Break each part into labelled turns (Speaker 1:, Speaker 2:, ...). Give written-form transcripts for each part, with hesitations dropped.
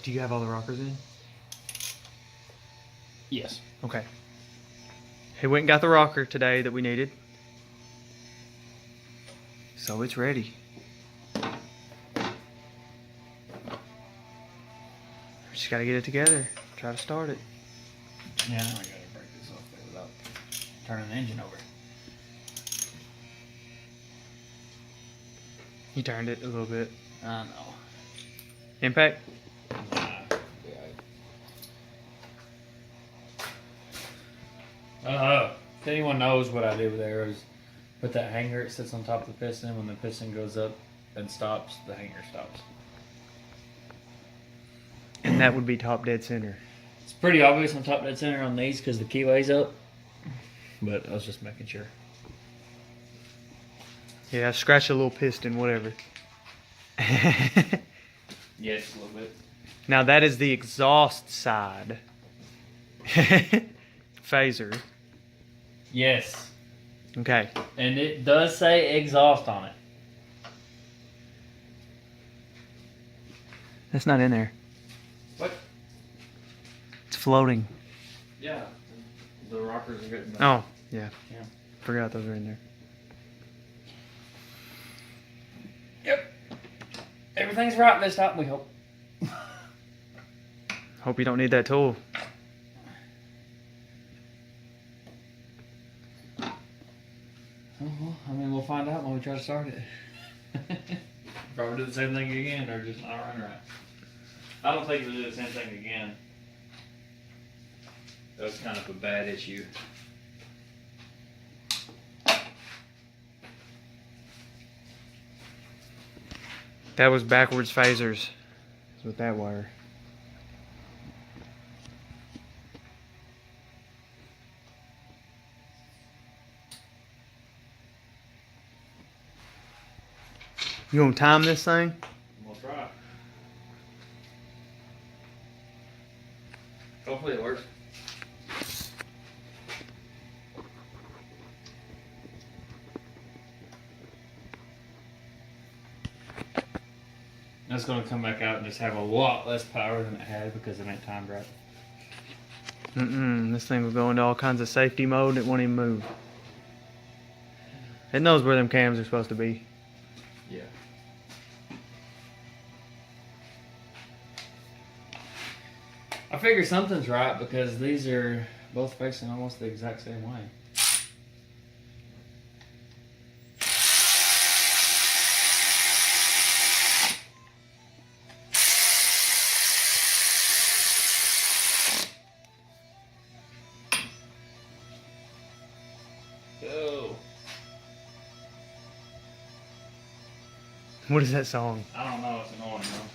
Speaker 1: Do you have all the rockers in?
Speaker 2: Yes.
Speaker 1: Okay. He went and got the rocker today that we needed. So it's ready. Just gotta get it together. Try to start it.
Speaker 2: Yeah, I gotta break this off there without turning the engine over.
Speaker 1: You turned it a little bit.
Speaker 2: I know.
Speaker 1: Impact?
Speaker 2: If anyone knows what I did with there is put that hanger, it sits on top of the piston. When the piston goes up and stops, the hanger stops.
Speaker 1: And that would be top dead center.
Speaker 2: It's pretty obvious on top dead center on these because the keylay's up. But I was just making sure.
Speaker 1: Yeah, scratch a little piston, whatever.
Speaker 2: Yes, a little bit.
Speaker 1: Now that is the exhaust side. Phaser.
Speaker 2: Yes.
Speaker 1: Okay.
Speaker 2: And it does say exhaust on it.
Speaker 1: That's not in there.
Speaker 2: What?
Speaker 1: It's floating.
Speaker 2: Yeah. The rockers are getting back.
Speaker 1: Oh, yeah.
Speaker 2: Yeah.
Speaker 1: Forgot those were in there.
Speaker 2: Yep. Everything's right this time, we hope.
Speaker 1: Hope you don't need that tool.
Speaker 2: Oh, well, I mean, we'll find out when we try to start it. Probably do the same thing again, or just not run right. I don't think we'll do the same thing again. That was kind of a bad issue.
Speaker 1: That was backwards phasers. That's with that wire. You gonna time this thing?
Speaker 2: We'll try. Hopefully it works. That's going to come back out and just have a lot less power than it had because it ain't timed right.
Speaker 1: This thing will go into all kinds of safety mode and it won't even move. It knows where them cams are supposed to be.
Speaker 2: Yeah. I figure something's right because these are both facing almost the exact same way. Go.
Speaker 1: What is that song?
Speaker 2: I don't know. It's annoying though.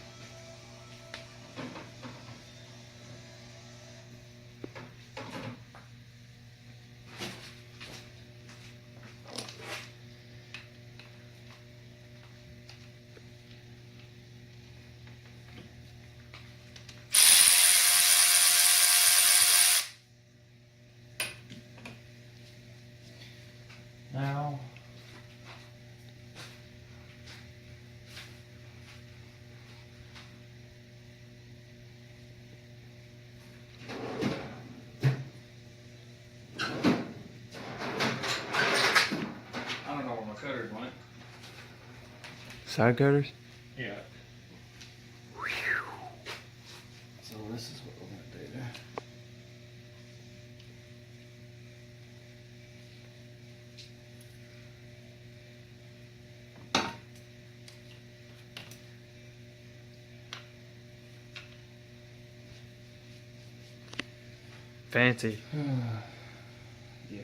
Speaker 2: Now, I don't know where my cutters went.
Speaker 1: Side cutters?
Speaker 2: Yeah. So this is what we're gonna do.
Speaker 1: Fancy.
Speaker 2: Yeah.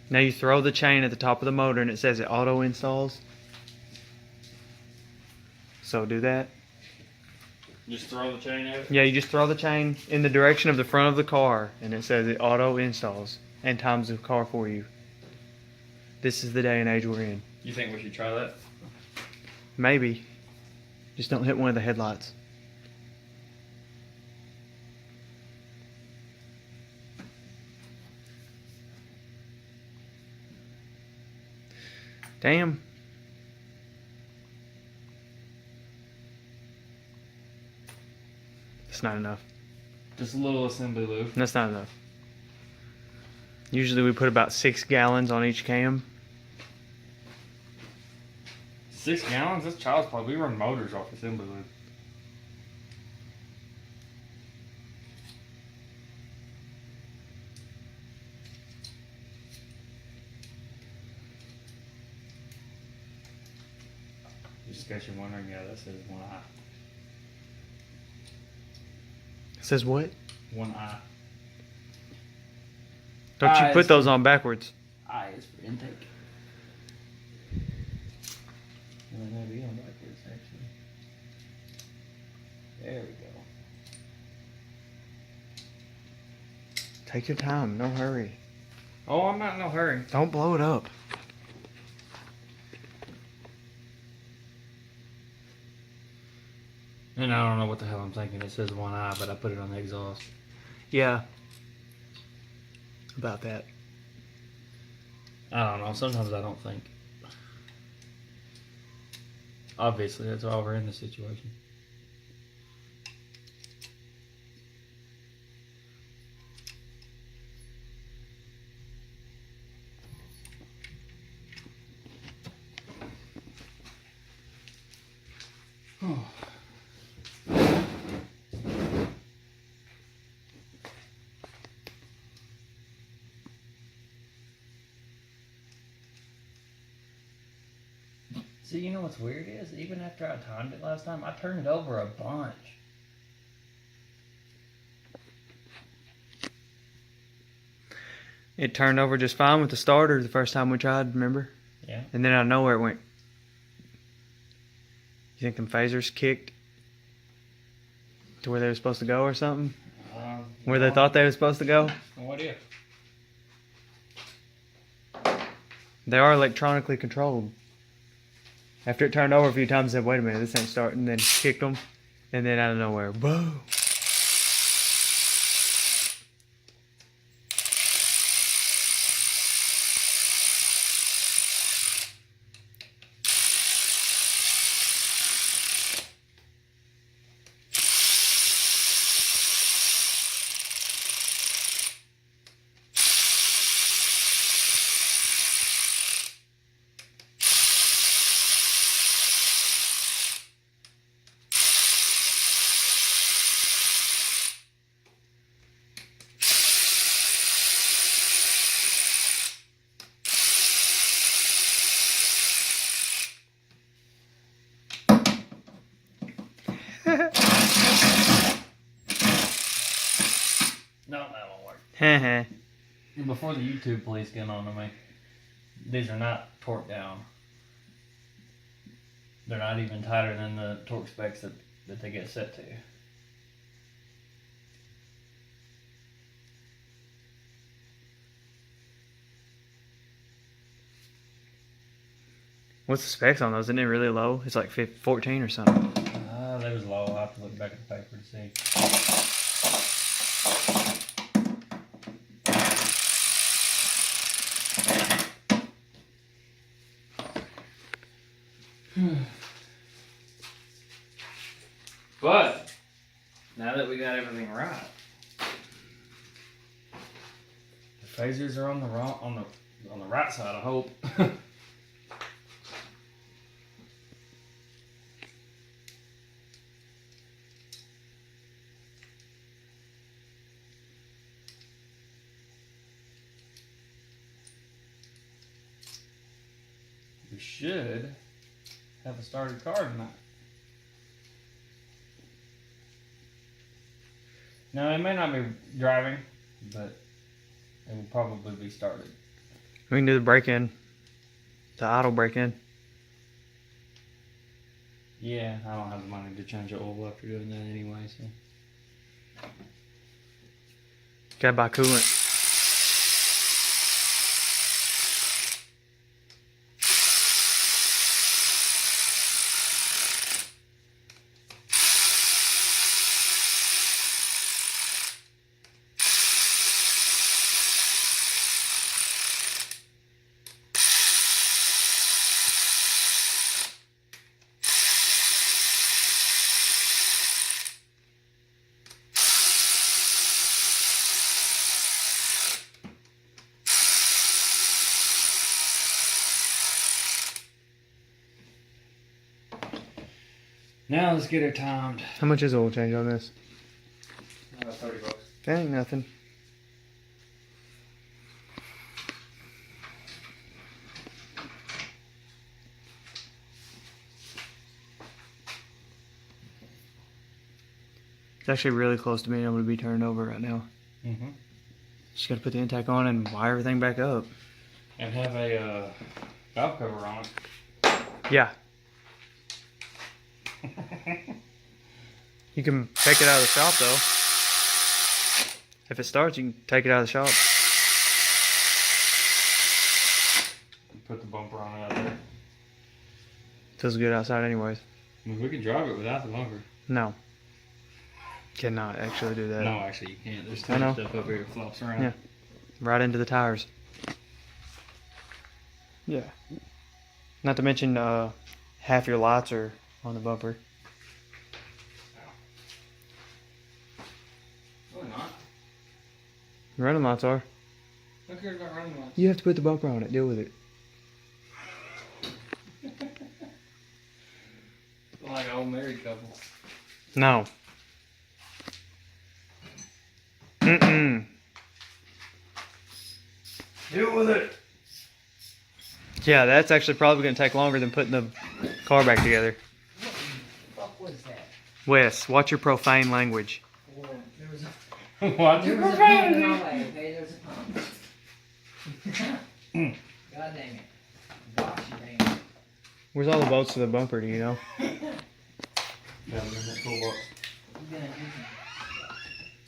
Speaker 1: Now you throw the chain at the top of the motor and it says it auto installs. So do that.
Speaker 2: Just throw the chain at it?
Speaker 1: Yeah, you just throw the chain in the direction of the front of the car and it says it auto installs and times the car for you. This is the day and age we're in.
Speaker 2: You think we should try that?
Speaker 1: Maybe. Just don't hit one of the headlights. Damn. That's not enough.
Speaker 2: Just a little assembly lube.
Speaker 1: That's not enough. Usually we put about 6 gallons on each cam.
Speaker 2: 6 gallons? That's child's play. We run motors off assembly lube. Just in case you're wondering, yeah, that says 1 eye.
Speaker 1: It says what?
Speaker 2: 1 eye.
Speaker 1: Don't you
Speaker 2: Eye
Speaker 1: put
Speaker 2: is
Speaker 1: those on backwards?
Speaker 2: I is for intake. Well, it may be on backwards, actually. There we go.
Speaker 1: Take your time. No hurry.
Speaker 2: Oh, I'm not in no hurry.
Speaker 1: Don't blow it up.
Speaker 2: And I don't know what the hell I'm thinking. It says 1 eye, but I put it on the exhaust.
Speaker 1: Yeah. About that.
Speaker 2: I don't know. Sometimes I don't think. Obviously, that's why we're in this situation. See, you know what's weird is, even after I timed it last time, I turned it over a bunch.
Speaker 1: It turned over just fine with the starter the first time we tried, remember?
Speaker 2: Yeah.
Speaker 1: And then out of nowhere it went. You think them phasers kicked to where they were supposed to go or something? Where they thought they were supposed to go?
Speaker 2: No idea.
Speaker 1: They are electronically controlled. After it turned over a few times, I said, wait a minute, this ain't starting. Then kicked them. And then out of nowhere, boom.
Speaker 2: No, that won't work.
Speaker 1: Heh.
Speaker 2: Before the YouTube police get on to me, these are not torqued down. They're not even tighter than the torque specs that they get set to.
Speaker 1: What's the specs on those? Isn't it really low? It's like 14 or something.
Speaker 2: They was low. I'll have to look back at the paper to see. But now that we got everything right, the phasers are on the right side, I hope. We should have a started car tonight. Now, it may not be driving, but it will probably be started.
Speaker 1: We can do the break-in. The idle break-in.
Speaker 2: Yeah, I don't have the money to change the oil after doing that anyway, so.
Speaker 1: Gotta buy coolant.
Speaker 2: Now let's get her timed.
Speaker 1: How much is oil change on this?
Speaker 2: $30.
Speaker 1: That ain't nothing. It's actually really close to being able to be turned over right now.
Speaker 2: Mm-hmm.
Speaker 1: Just gotta put the intake on and wire everything back up.
Speaker 2: And have a valve cover on it.
Speaker 1: Yeah. You can take it out of the shop though. If it starts, you can take it out of the shop.
Speaker 2: Put the bumper on it out there.
Speaker 1: Feels good outside anyways.
Speaker 2: I mean, we can drive it without the bumper.
Speaker 1: No. Cannot actually do that.
Speaker 2: No, actually you can't. There's too
Speaker 1: I know.
Speaker 2: much stuff over here that flops around.
Speaker 1: Yeah. Right into the tires. Yeah. Not to mention half your lights are on the bumper.
Speaker 2: Really not.
Speaker 1: Running lights are.
Speaker 2: Who cares about running lights?
Speaker 1: You have to put the bumper on it. Deal with it.
Speaker 2: Like an old married couple.
Speaker 1: No. Mm-mm.
Speaker 2: Deal with it.
Speaker 1: Yeah, that's actually probably going to take longer than putting the car back together.
Speaker 3: What the fuck was that?
Speaker 1: Wes, watch your profane language.
Speaker 3: Well, there was a
Speaker 2: What?
Speaker 3: there was a pump in my way, okay? There was a pump. God dang it. Gosh dang it.
Speaker 1: Where's all the bolts to the bumper, do you know?
Speaker 2: Yeah, in that toolbox.
Speaker 3: You gonna do some-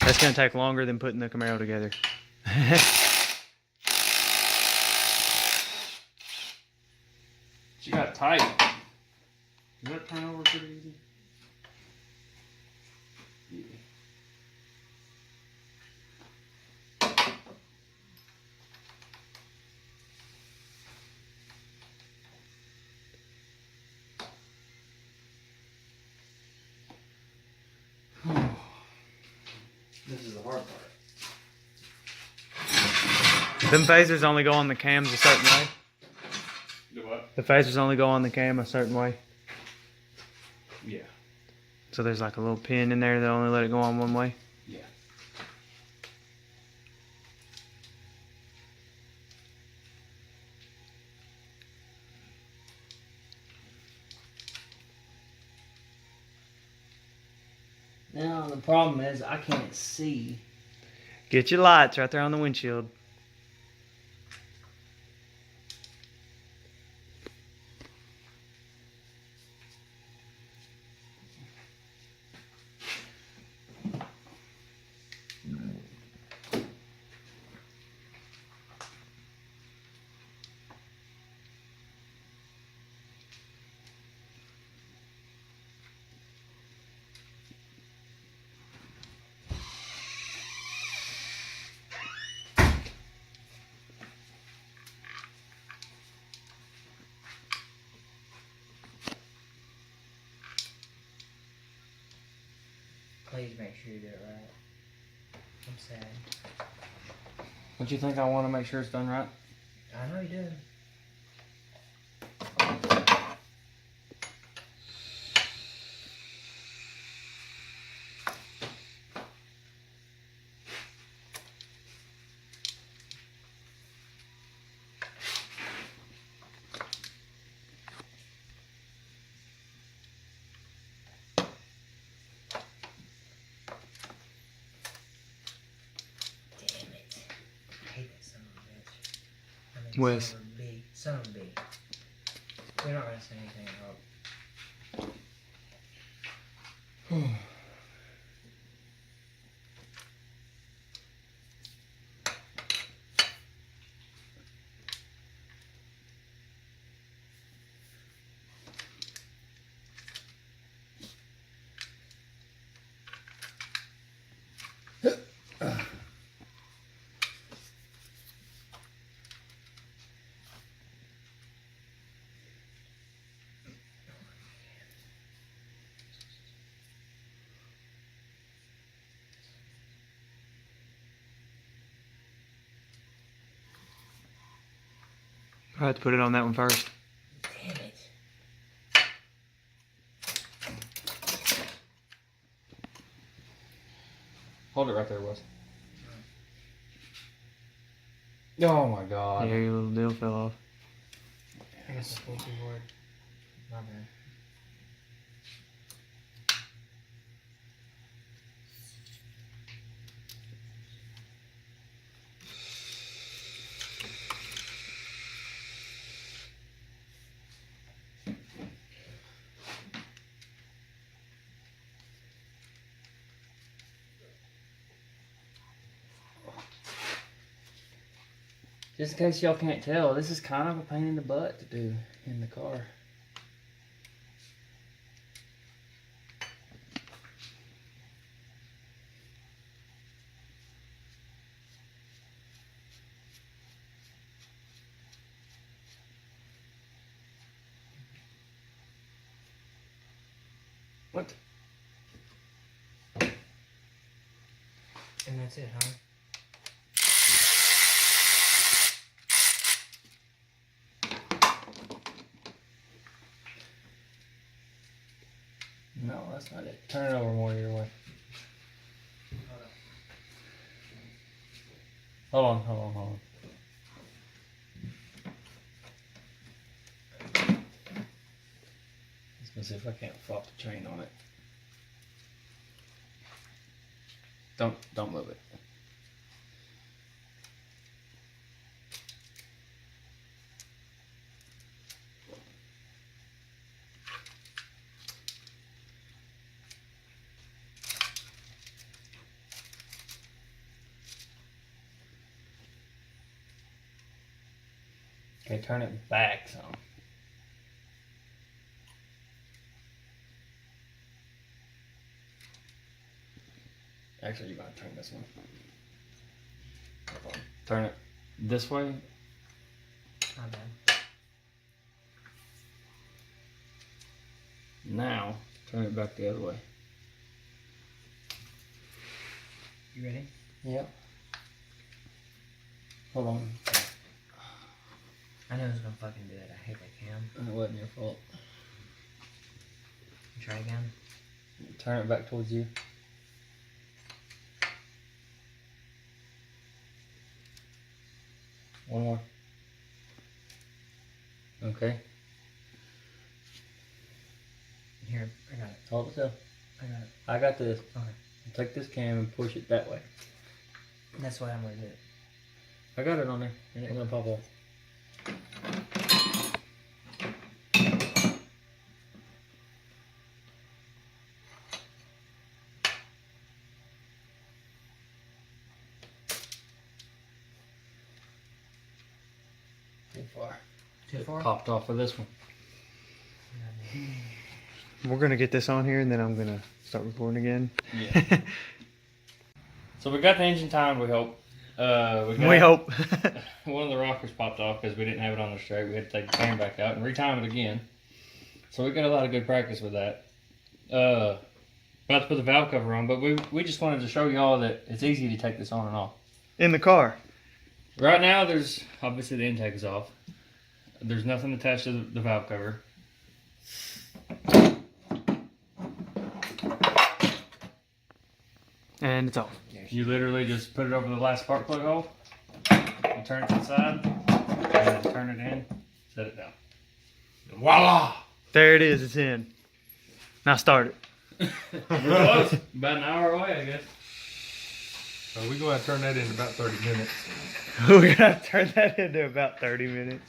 Speaker 1: That's going to take longer than putting the Camaro together.
Speaker 2: She got tight. Does that turn over pretty easy? Yeah. This is the hard part.
Speaker 1: Them phasers only go on the cams a certain way.
Speaker 2: Do what?
Speaker 1: The phasers only go on the cam a certain way.
Speaker 2: Yeah.
Speaker 1: So there's like a little pin in there that only let it go on one way.
Speaker 2: Yeah.
Speaker 3: Now, the problem is I can't see.
Speaker 1: Get your lights right there on the windshield.
Speaker 3: Please make sure you do it right. I'm sad.
Speaker 2: Don't you think I want to make sure it's done right?
Speaker 3: I know you do. Damn it. I hate that son of a bitch. I mean,
Speaker 1: Wes.
Speaker 3: son of a bee. Son of a bee. You're not gonna say anything, I hope.
Speaker 1: I have to put it on that one first.
Speaker 3: Damn it.
Speaker 2: Hold it right there, Wes. Oh my God.
Speaker 1: Yeah, your little deal fell off.
Speaker 3: I guess I pulled too hard. My bad. Just in case y'all can't tell, this is kind of a pain in the butt to do in the car. What? And that's it, huh? No, that's not it. Turn it over more your way. Hold on. Let's see if I can't flop the chain on it. Don't move it. Okay, turn it back some. Actually, you're gonna turn this one. Hold on. Turn it this way. My bad.
Speaker 2: Now, turn it back the other way.
Speaker 3: You ready?
Speaker 2: Yep. Hold on.
Speaker 3: I know who's gonna fucking do it. I hate that cam.
Speaker 2: It wasn't your fault.
Speaker 3: Try again.
Speaker 2: Turn it back towards you. One more. Okay.
Speaker 3: Here, I got it.
Speaker 2: Hold it still.
Speaker 3: I got it.
Speaker 2: I got this.
Speaker 3: Okay.
Speaker 2: Take this cam and push it that way.
Speaker 3: That's why I'm gonna do it.
Speaker 2: I got it on there. It ain't gonna pop off. Too far.
Speaker 3: Too
Speaker 2: It
Speaker 3: far?
Speaker 2: popped off of this one.
Speaker 1: We're gonna get this on here, and then I'm gonna start recording again.
Speaker 2: Yeah. So we got the engine timed, we hope.
Speaker 1: We hope.
Speaker 2: One of the rockers popped off because we didn't have it on there straight. We had to take the cam back out and retime it again. So we got a lot of good practice with that. About to put the valve cover on, but we just wanted to show y'all that it's easy to take this on and off.
Speaker 1: In the car.
Speaker 2: Right now, there's obviously the intake is off. There's nothing attached to the valve cover.
Speaker 1: And it's off.
Speaker 2: You literally just put it over the last spark plug hole, you turn it to the side, and then turn it in, set it down. Voila!
Speaker 1: There it is. It's in. Now start it.
Speaker 2: We're close. About an hour away, I guess.
Speaker 4: So we're going to turn that in about 30 minutes.
Speaker 1: We're gonna turn that into about 30 minutes.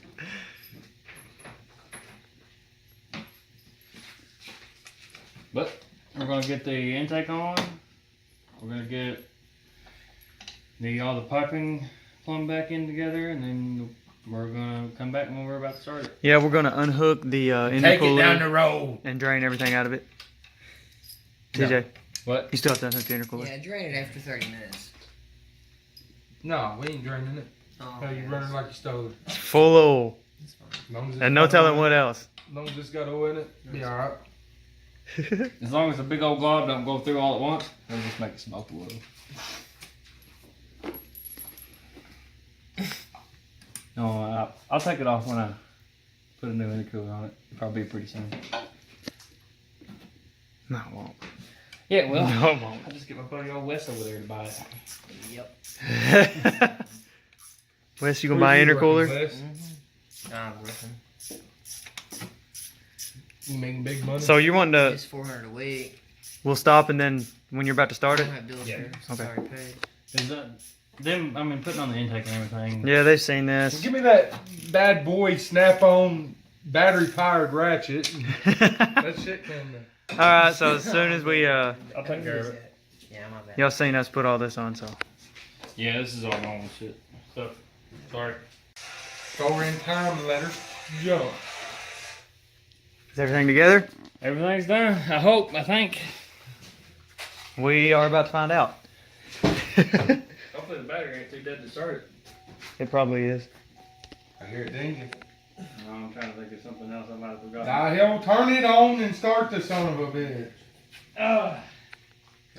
Speaker 2: But we're going to get the intake on. We're going to get all the piping plumbed back in together, and then we're going to come back when we're about to start it.
Speaker 1: Yeah, we're gonna unhook the intercooler
Speaker 4: road.
Speaker 1: and drain everything out of it. TJ,
Speaker 2: What?
Speaker 1: you still have to unhook the intercooler.
Speaker 3: Yeah, drain it after 30 minutes.
Speaker 4: No, we ain't draining it.
Speaker 3: Oh,
Speaker 4: Hell, you
Speaker 3: yes.
Speaker 4: running like you stole
Speaker 1: It's full of oil,
Speaker 3: That's fine.
Speaker 4: it. Long as it's
Speaker 1: and no
Speaker 4: got
Speaker 1: telling
Speaker 4: oil-
Speaker 1: what else.
Speaker 4: As long as it's got oil in it, be alright.
Speaker 2: As long as the big old glob don't go through all at once, it'll just make it smoke a little. No, I'll take it off when I put a new intercooler on it. It'll probably be pretty soon.
Speaker 1: No, it won't.
Speaker 2: Yeah, well,
Speaker 1: No, it won't.
Speaker 2: I'll just get my buddy old Wes over there to buy it.
Speaker 3: Yep.
Speaker 1: Wes, you gonna buy an intercooler?
Speaker 3: I'm ripping.
Speaker 4: You making big money?
Speaker 1: So you want to?
Speaker 3: It's $400 a week.
Speaker 1: We'll stop and then when you're about to start
Speaker 3: I
Speaker 1: it.
Speaker 3: don't have bills
Speaker 2: Yeah.
Speaker 3: for
Speaker 1: Okay.
Speaker 3: sorry paid.
Speaker 2: Is that them? I mean, putting on the intake and everything.
Speaker 1: Yeah, they've seen this.
Speaker 4: Give me that bad boy snap-on battery-powered ratchet. That shit can.
Speaker 1: All right. So as soon as we
Speaker 2: I'll take care of it.
Speaker 3: Yeah, my bad.
Speaker 1: y'all seen us put all this on, so
Speaker 2: Yeah, this is all normal shit. So, sorry.
Speaker 4: Go in time and let her jump.
Speaker 1: is everything together?
Speaker 2: Everything's done. I hope. I think.
Speaker 1: We are about to find out.
Speaker 2: Hopefully the battery ain't too dead to start it.
Speaker 1: It probably is.
Speaker 4: I hear it dinging.
Speaker 2: No, I'm trying to think of something else I might have forgotten.
Speaker 4: Now, hell, turn it on and start the son of a bitch.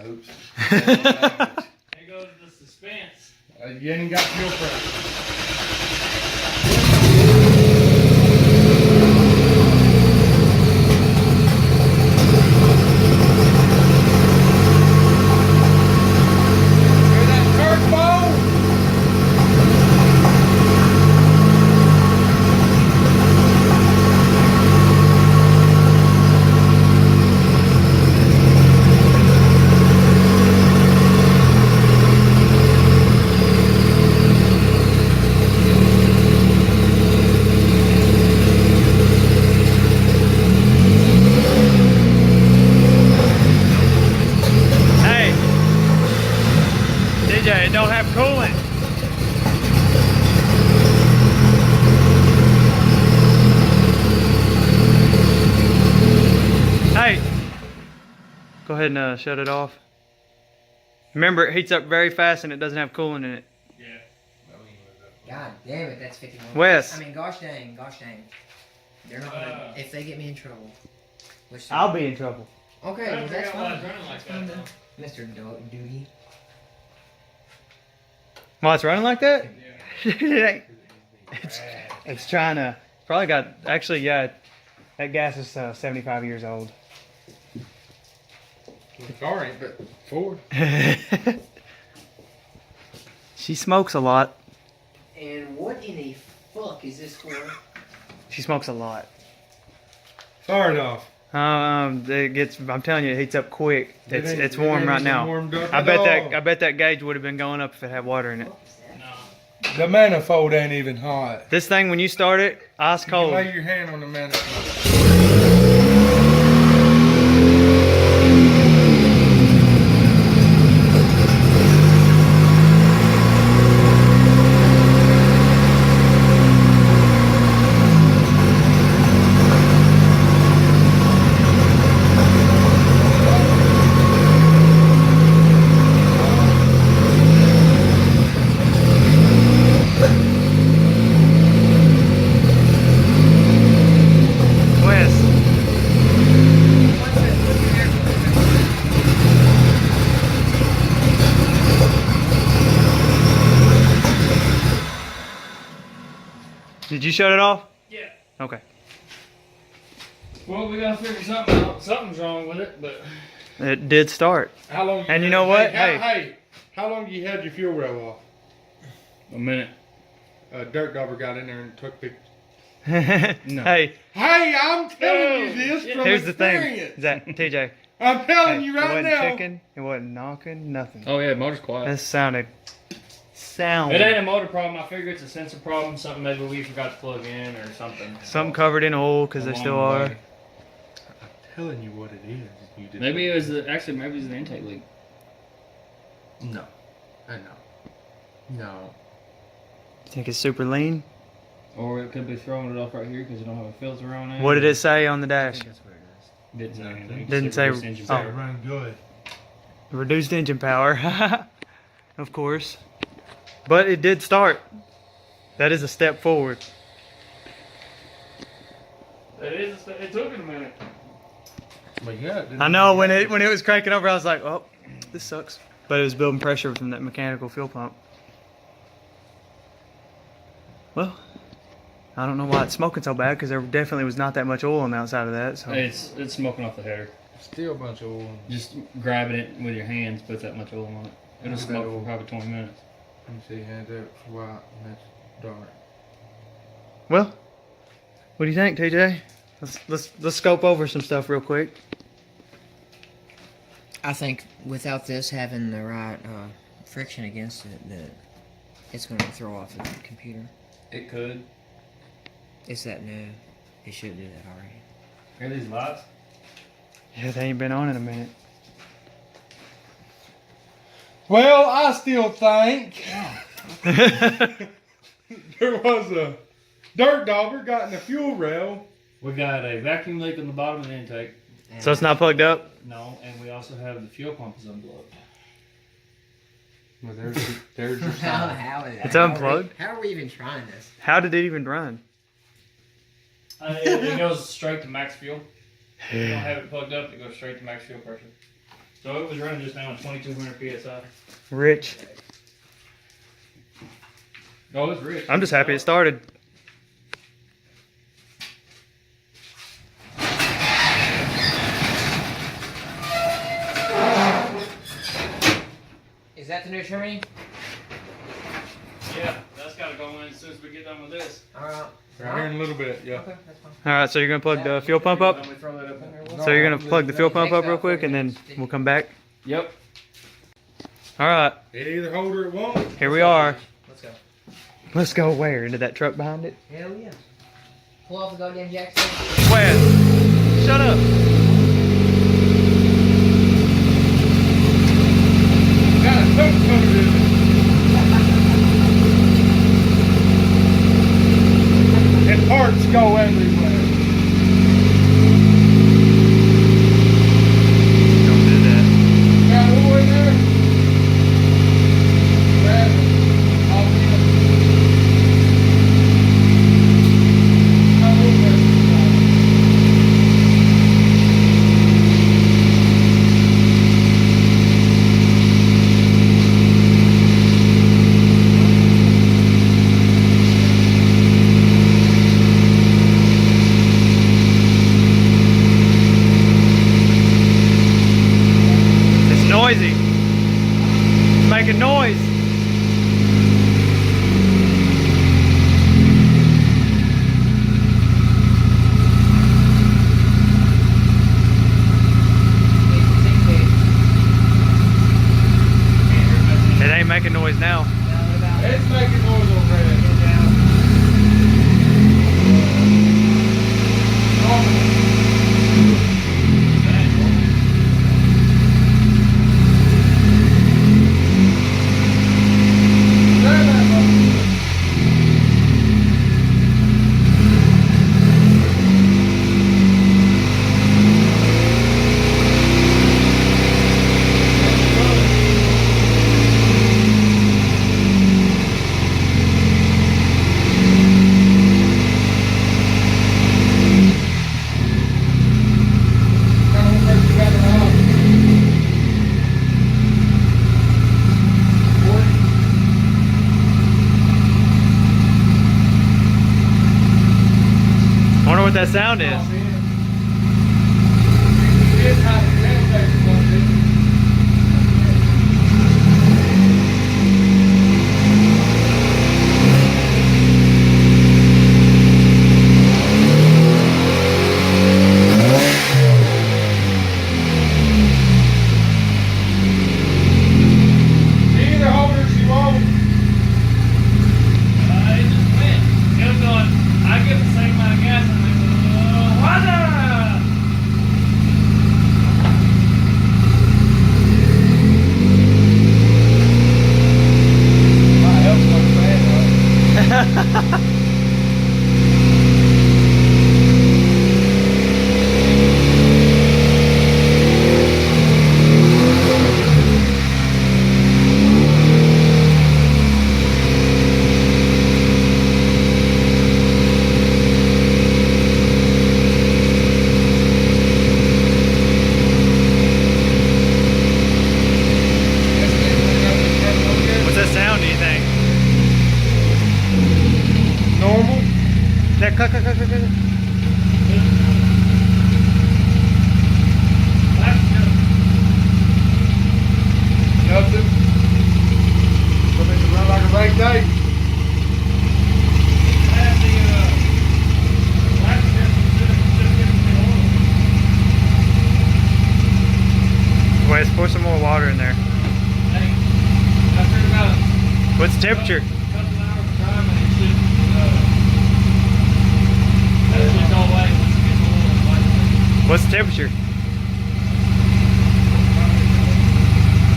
Speaker 4: Oops.
Speaker 2: There goes the suspense.
Speaker 4: You ain't got fuel pressure. Hear that turbo?
Speaker 1: Hey, DJ, it don't have coolant. Hey, go ahead and shut it off. Remember, it heats up very fast and it doesn't have coolant in it.
Speaker 2: Yeah.
Speaker 3: God damn it, that's 51.
Speaker 1: Wes.
Speaker 3: I mean, gosh dang. They're not gonna, if they get me in trouble. Which
Speaker 1: I'll be in trouble.
Speaker 3: Okay, well, that's fine.
Speaker 2: running like
Speaker 3: Fine then. Mr. Doogie.
Speaker 1: Well, it's running like that?
Speaker 2: Yeah.
Speaker 1: It ain't. It's trying to. Probably got. Actually, yeah. That gas is 75 years old.
Speaker 4: The car ain't but Ford.
Speaker 1: She smokes a lot.
Speaker 3: And what in the fuck is this for?
Speaker 1: She smokes a lot.
Speaker 4: Start off.
Speaker 1: It gets. I'm telling you, it heats up quick.
Speaker 4: It ain't-
Speaker 1: It's
Speaker 4: it
Speaker 1: warm
Speaker 4: ain't
Speaker 1: right
Speaker 4: even
Speaker 1: now.
Speaker 4: warmed up
Speaker 1: I
Speaker 4: at
Speaker 1: bet
Speaker 4: all.
Speaker 1: that. I bet that gauge would have been going up if it had water in it.
Speaker 3: What is that?
Speaker 2: No.
Speaker 4: The manifold ain't even hot.
Speaker 1: This thing, when you start it, ice
Speaker 4: You can
Speaker 1: cold.
Speaker 4: lay your hand on the manifold.
Speaker 1: Wes, did you shut it off?
Speaker 2: Yeah.
Speaker 1: Okay.
Speaker 2: Well, we gotta figure something out. Something's wrong with it, but
Speaker 1: It did start.
Speaker 4: How long?
Speaker 1: And you know what?
Speaker 4: Hey, how long you had your fuel rail off?
Speaker 2: a minute.
Speaker 4: Dirt Dauber got in there and took pictures.
Speaker 2: No.
Speaker 1: Hey,
Speaker 4: Hey, I'm telling you this from
Speaker 1: here's the thing.
Speaker 4: experience.
Speaker 1: Zach, TJ.
Speaker 4: I'm telling
Speaker 1: Hey,
Speaker 4: you
Speaker 1: it
Speaker 4: right
Speaker 1: wasn't
Speaker 4: now.
Speaker 1: ticking. It wasn't knocking. Nothing.
Speaker 2: Oh yeah, motor's quiet.
Speaker 1: That sounded.
Speaker 2: It ain't a motor problem. I figure it's a sensor problem. Something maybe we forgot to plug in or something.
Speaker 1: Something covered in oil because they
Speaker 2: Along
Speaker 1: still
Speaker 2: the
Speaker 1: are.
Speaker 2: way.
Speaker 4: I'm telling you what it is. You just
Speaker 2: Maybe it was actually maybe it was an intake leak.
Speaker 4: No. I know. No.
Speaker 1: Think it's super lean.
Speaker 2: Or it could be throwing it off right here because you don't have a filter on it.
Speaker 1: What did it say on the
Speaker 3: I
Speaker 1: dash?
Speaker 3: think that's what it is.
Speaker 2: Didn't say anything.
Speaker 1: Didn't
Speaker 2: Just
Speaker 1: say-
Speaker 2: reduced engine
Speaker 1: oh.
Speaker 4: It
Speaker 2: power.
Speaker 4: run good.
Speaker 1: Reduced engine power. Of course. But it did start. That is a step forward.
Speaker 2: It took it a minute.
Speaker 4: But yeah, it didn't-
Speaker 1: I know when it was cranking over, I was like, oh, this sucks. But it was building pressure from that mechanical fuel pump. Well, I don't know why it's smoking so bad because there definitely was not that much oil on the outside of that. So
Speaker 2: It's smoking off the header.
Speaker 4: Still a bunch of oil.
Speaker 2: Just grabbing it with your hands puts that much oil on it. It'll
Speaker 4: Look at
Speaker 2: smoke
Speaker 4: that
Speaker 2: for
Speaker 4: oil.
Speaker 2: probably 20 minutes.
Speaker 4: Let me see, hands up, it's white and that's dark.
Speaker 1: Well, what do you think, TJ? Let's scope over some stuff real quick.
Speaker 5: I think without this having the right friction against it, that it's going to throw off the computer.
Speaker 2: It could.
Speaker 5: It's that new. It should do that already.
Speaker 2: Hear these lights?
Speaker 1: Yeah, they ain't been on in a minute.
Speaker 4: Well, I still think there was a dirt dauber got in the fuel rail.
Speaker 2: We got a vacuum leak on the bottom of the intake.
Speaker 1: So it's not plugged up?
Speaker 2: No, and we also have the fuel pump is unplugged.
Speaker 4: Well, there's your
Speaker 5: How,
Speaker 4: sign.
Speaker 5: how is
Speaker 1: It's unplugged?
Speaker 5: How are we even trying this?
Speaker 1: How did it even run?
Speaker 2: It goes straight to max fuel. If you don't have it plugged up, it goes straight to max fuel pressure. So it was running just now on 2200 psi.
Speaker 1: Rich.
Speaker 2: Oh, it's rich.
Speaker 1: I'm just happy it started.
Speaker 5: Is that the new trimming?
Speaker 2: Yeah, that's got to go in as soon as we get done with this.
Speaker 5: Alright.
Speaker 4: Right here in a little bit, yeah.
Speaker 5: Okay, that's fine.
Speaker 1: Alright, so you're going to plug the fuel pump up?
Speaker 2: Let me throw that up in there.
Speaker 1: So you're going to plug the fuel pump up real quick and then we'll come back?
Speaker 2: Yep.
Speaker 1: Alright,
Speaker 4: It either hold or it won't.
Speaker 1: here we are.
Speaker 5: Let's go.
Speaker 1: Let's go where? Into that truck behind it?
Speaker 5: Hell yeah. Pull off the goddamn jack.
Speaker 1: Where? Shut up.
Speaker 4: Got a coat coated in it. And parts go everywhere.
Speaker 1: Don't do that.
Speaker 4: Got oil in there? Grab it. I'll be up. Got oil there.
Speaker 1: It's noisy. It's making noise. It ain't making noise now.
Speaker 4: It's making noise on red.
Speaker 1: Wonder what that sound is.
Speaker 4: Either hold or she won't.
Speaker 2: It just went. It was going, I get the same amount of gas and then wada!
Speaker 4: My help's not bad, though.
Speaker 1: What's that sound, do you think?
Speaker 4: Normal.
Speaker 1: That click, click, click, click, click. Guys, pour some more water in there.
Speaker 2: Hey, after about
Speaker 1: What's the temperature?
Speaker 2: couple hours of driving, it should, that should go away once it gets a little light.
Speaker 1: What's the temperature?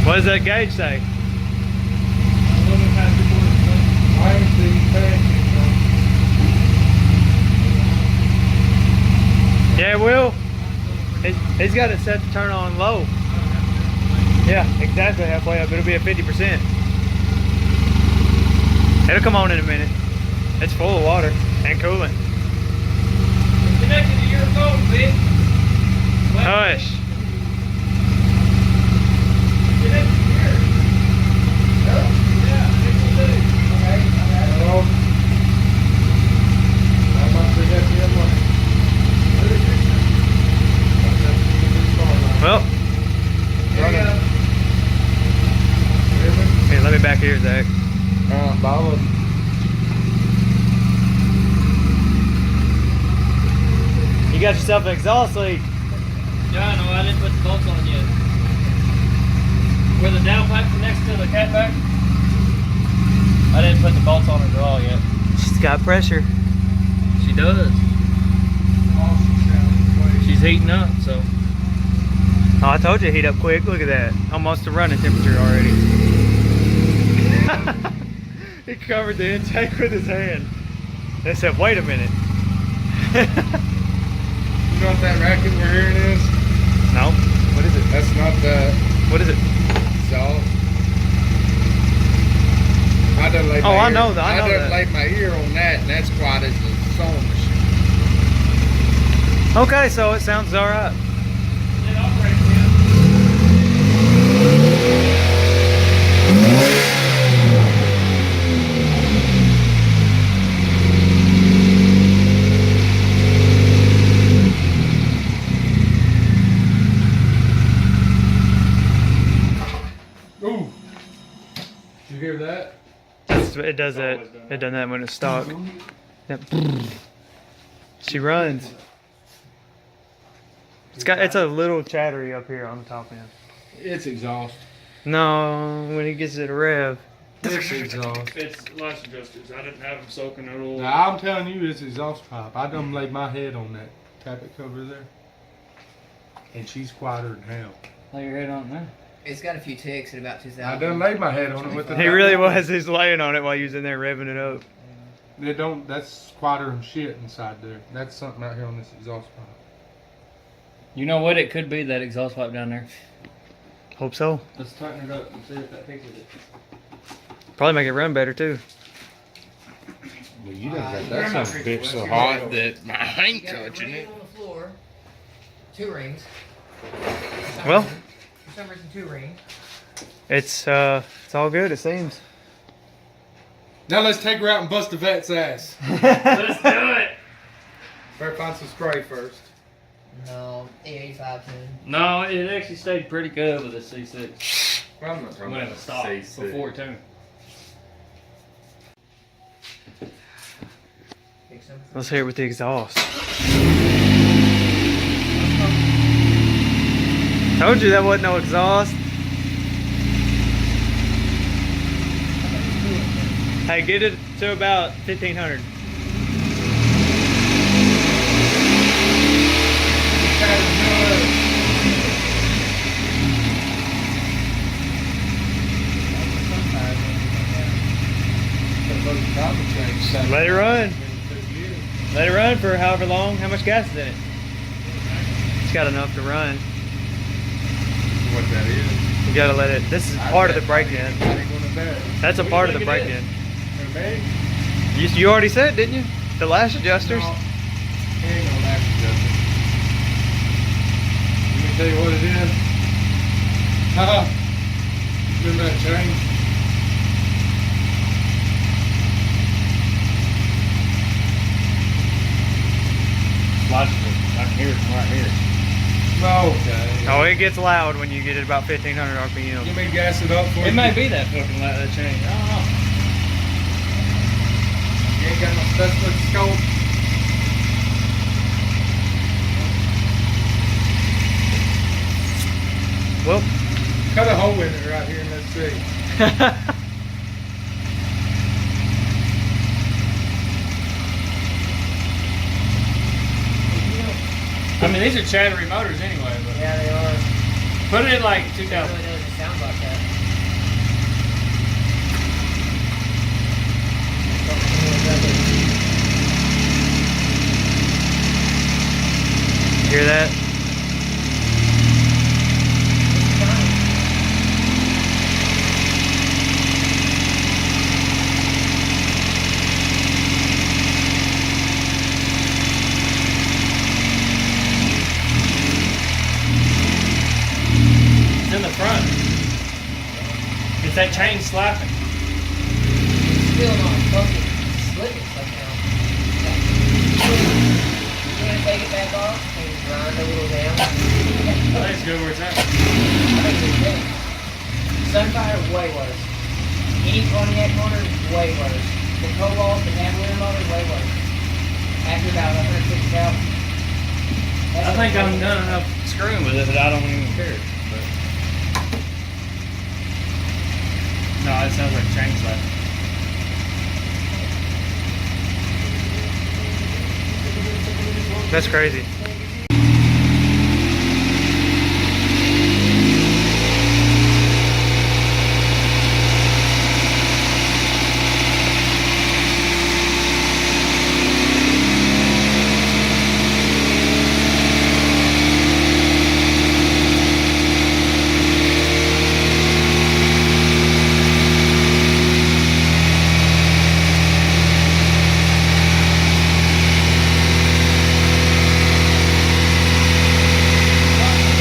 Speaker 1: What does that gauge say?
Speaker 2: A little bit past 240.
Speaker 4: I ain't seen fancy,
Speaker 1: Yeah, Will. He's got it set to turn on low. Yeah, exactly halfway up. It'll be at 50%. It'll come on in a minute. It's full of water and coolant.
Speaker 2: It's connected to your phone, bitch.
Speaker 1: Hush.
Speaker 2: Connected to yours. Yeah, it will do.
Speaker 4: Hello? I'm about to get the one.
Speaker 1: Well,
Speaker 2: There you go.
Speaker 1: here, let me back here, Zach.
Speaker 4: Ball
Speaker 1: You got yourself an exhaust leak.
Speaker 2: Yeah, no, I didn't put the bolts on yet. Where the downpipe connects to the catback, I didn't put the bolts on her at all yet.
Speaker 1: She's got pressure.
Speaker 2: She does. She's heating up, so.
Speaker 1: Oh, I told you heat up quick. Look at that. Almost to running temperature already. He covered the intake with his hand. They said, wait a minute.
Speaker 4: You know what that racket we're hearing is?
Speaker 1: No. What is it?
Speaker 4: That's not the
Speaker 1: What is it?
Speaker 4: exhaust. I done laid
Speaker 1: Oh,
Speaker 4: my
Speaker 1: I
Speaker 4: ear,
Speaker 1: know that, I know
Speaker 4: done
Speaker 1: that.
Speaker 4: laid my ear on that, and that's quiet as a sewing machine.
Speaker 1: Okay, so it sounds alright.
Speaker 2: It operates
Speaker 4: Ooh. Did you hear that?
Speaker 1: It does that. It does that when it's stock. Yep. She runs. It's a little chattery up here on the top end.
Speaker 4: It's exhaust.
Speaker 1: No, when he gets it a rev.
Speaker 4: It's exhaust.
Speaker 2: It's lash adjusters. I didn't have them soaking at all.
Speaker 4: Now, I'm telling you, it's exhaust pipe. I done laid my head on that tappet cover there. And she's quieter than hell.
Speaker 2: Lay your head on it now.
Speaker 5: It's got a few ticks at about 2,000.
Speaker 4: I done laid my head on it with the
Speaker 1: He really was. He's laying on it while he was in there revving it up.
Speaker 4: They don't, that's quieter than shit inside there. That's something out here on this exhaust pipe.
Speaker 2: You know what? It could be that exhaust pipe down there.
Speaker 1: Hope so.
Speaker 2: Let's tighten it up and see if that fixes it.
Speaker 1: Probably make it run better too.
Speaker 4: Well, you done got
Speaker 5: that
Speaker 4: that son of a bitch so hot that I ain't
Speaker 5: You got
Speaker 4: touching
Speaker 5: one
Speaker 4: it.
Speaker 5: on the floor, 2 rings.
Speaker 1: Well.
Speaker 5: For some reason, 2 rings.
Speaker 1: It's all good. It seems.
Speaker 4: Now let's take her out and bust the vet's ass.
Speaker 2: Let's do it.
Speaker 4: Better find some spray first.
Speaker 5: No, 85 tune.
Speaker 2: No, it actually stayed pretty good with the C6
Speaker 4: Well, I'm not talking
Speaker 2: when it
Speaker 4: about
Speaker 2: was stopped
Speaker 4: C6.
Speaker 2: before too.
Speaker 5: Fix them.
Speaker 1: Let's hear it with the exhaust. Told you that wasn't no exhaust. Hey, get it to about 1,500. Let it run. Let it run for however long. How much gas is in it? It's got enough to run.
Speaker 4: What that is.
Speaker 1: You gotta let it. This is part of the break-in.
Speaker 4: I ain't gonna bet.
Speaker 1: That's a
Speaker 2: What do
Speaker 1: part
Speaker 2: you
Speaker 1: of the
Speaker 2: think it
Speaker 1: break-in.
Speaker 4: Okay?
Speaker 1: You already said, didn't you? The lash adjusters.
Speaker 4: No, he ain't gonna lash adjuster. Let me tell you what it is. Haha. Remember that chain?
Speaker 2: Lash adjusters. I can hear it from right here.
Speaker 4: Okay.
Speaker 1: Oh, it gets loud when you get it about 1,500 RPM.
Speaker 4: Let me gas it up for you.
Speaker 2: It may be that fucking that change. I don't know.
Speaker 4: You ain't got no specialist scope.
Speaker 1: Well,
Speaker 4: Cut a hole in it right here and let's see.
Speaker 2: I mean, these are chattery motors anyway, but
Speaker 5: Yeah, they are.
Speaker 2: put it at like
Speaker 5: It
Speaker 2: 2000.
Speaker 5: really doesn't sound like that.
Speaker 1: Hear that?
Speaker 2: It's in the front. It's that chain slapping.
Speaker 5: Still not fucking slipping somehow. You're gonna take it back off and grind a little down.
Speaker 2: I think it's good where it's at.
Speaker 5: Sunfire, way worse. Any Pontiac motor, way worse. The Cobalt, the Cavalier motor, way worse. After about 150,000.
Speaker 2: I think I'm done enough screwing with it that I don't even care. But no, it sounds like chain slapping.
Speaker 1: That's crazy.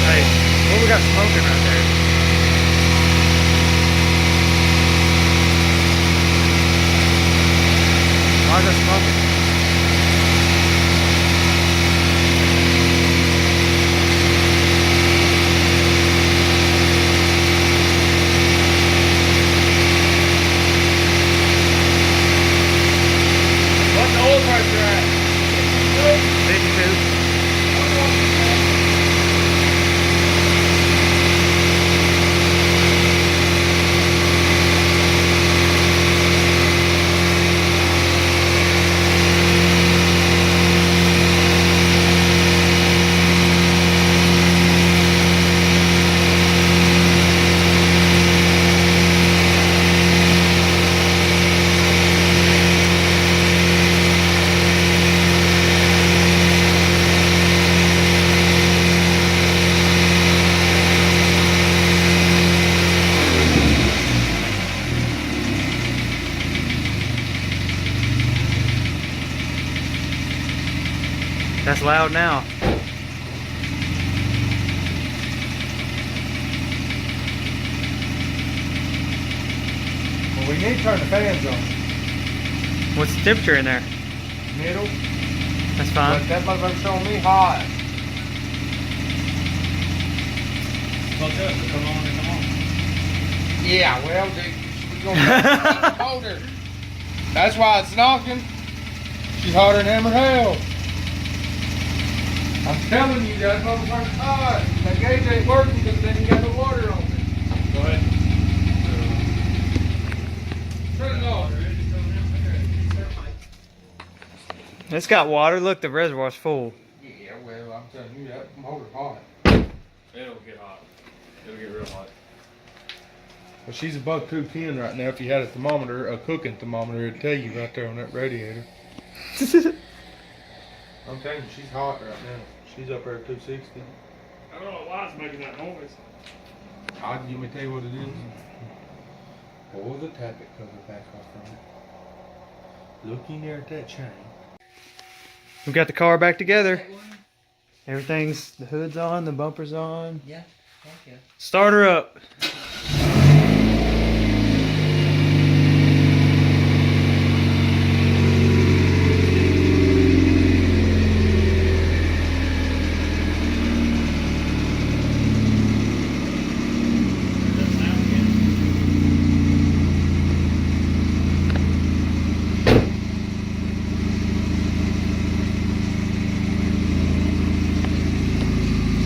Speaker 1: Hey, what we got smoking right there? Why is that smoking?
Speaker 2: What's the oil pressure at?
Speaker 1: 52. That's loud now.
Speaker 4: Well, we need to turn the fans on.
Speaker 1: What's the temperature in there?
Speaker 4: Middle.
Speaker 1: That's
Speaker 4: But
Speaker 1: fine.
Speaker 4: that motherfucker's showing me hot.
Speaker 2: Well, good. Come on and come on.
Speaker 4: Yeah, well, dude, we're gonna hold her. That's why it's knocking. She's hotter than hammer hell. I'm telling you, that motherfucker's hot. That gauge ain't working because then you got the water on it.
Speaker 2: Go ahead.
Speaker 4: Turn it off.
Speaker 1: It's got water. Look, the reservoir's full.
Speaker 4: Yeah, well, I'm telling you, that motor's hot.
Speaker 2: It'll get hot. It'll get real hot.
Speaker 4: Well, she's above 210 right now. If you had a thermometer, a cooking thermometer, it'd tell you right there on that radiator. I'm telling you, she's hot right now. She's up there at 260.
Speaker 2: I don't know why it's making that noise.
Speaker 4: You me tell you what it is. Pull the tappet cover back off from it. Looking there at that chain.
Speaker 1: We got the car back together. Everything's, the hood's on, the bumper's on.
Speaker 5: Yeah, thank you.
Speaker 1: Start her up.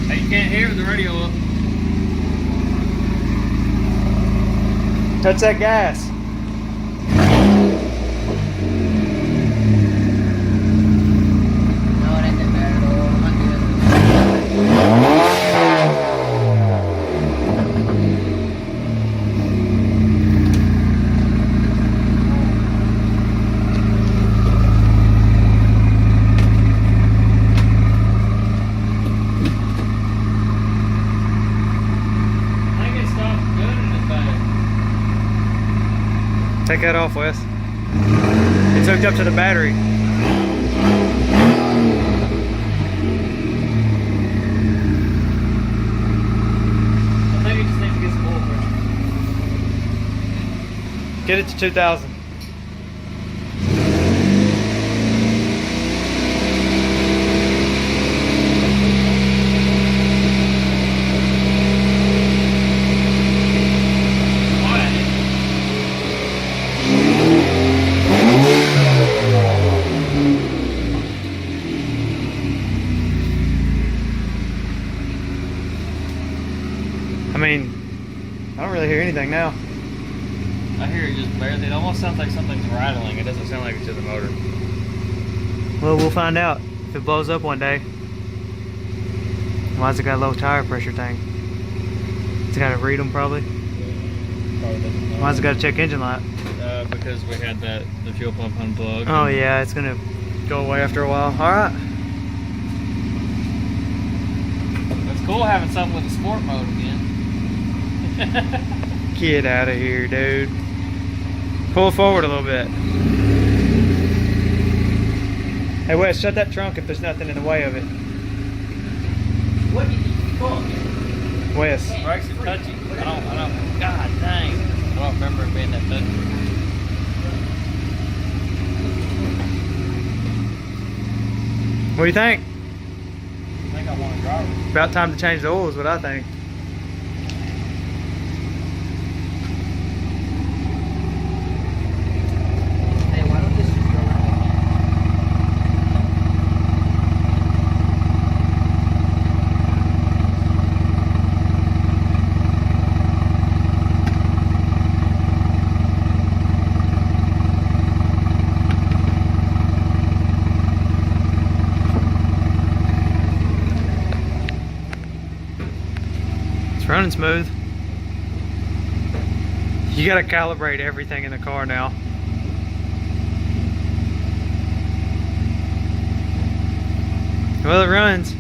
Speaker 2: Hey, you can't hear with the radio up.
Speaker 1: Touch that gas.
Speaker 5: No, it ain't that bad at all. I'm not good.
Speaker 2: I think it stopped good in the back.
Speaker 1: Take that off, Wes. It's hooked up to the battery.
Speaker 2: I think it just needs to get some oil pressure.
Speaker 1: Get it to 2,000. I mean, I don't really hear anything now.
Speaker 2: I hear it just barely. It almost sounds like something's rattling. It doesn't sound like it's just a motor.
Speaker 1: Well, we'll find out if it blows up one day. Why's it got a low tire pressure thing? It's got to read them probably.
Speaker 2: Probably doesn't know.
Speaker 1: Why's it got to check engine light?
Speaker 2: Because we had the fuel pump unplugged.
Speaker 1: Oh yeah, it's gonna go away after a while. All right.
Speaker 2: It's cool having something with a sport mode again.
Speaker 1: Get out of here, dude. Pull forward a little bit. Hey Wes, shut that trunk if there's nothing in the way of it.
Speaker 5: What did you fuck?
Speaker 1: Wes.
Speaker 2: Brakes are touchy. I don't, God dang. I don't remember it being that touchy.
Speaker 1: What do you think?
Speaker 2: I think I want to drive it.
Speaker 1: About time to change the oil is what I think.
Speaker 5: Hey, why don't this just go right in
Speaker 1: It's running smooth. You gotta calibrate everything in the car now. Well, it runs.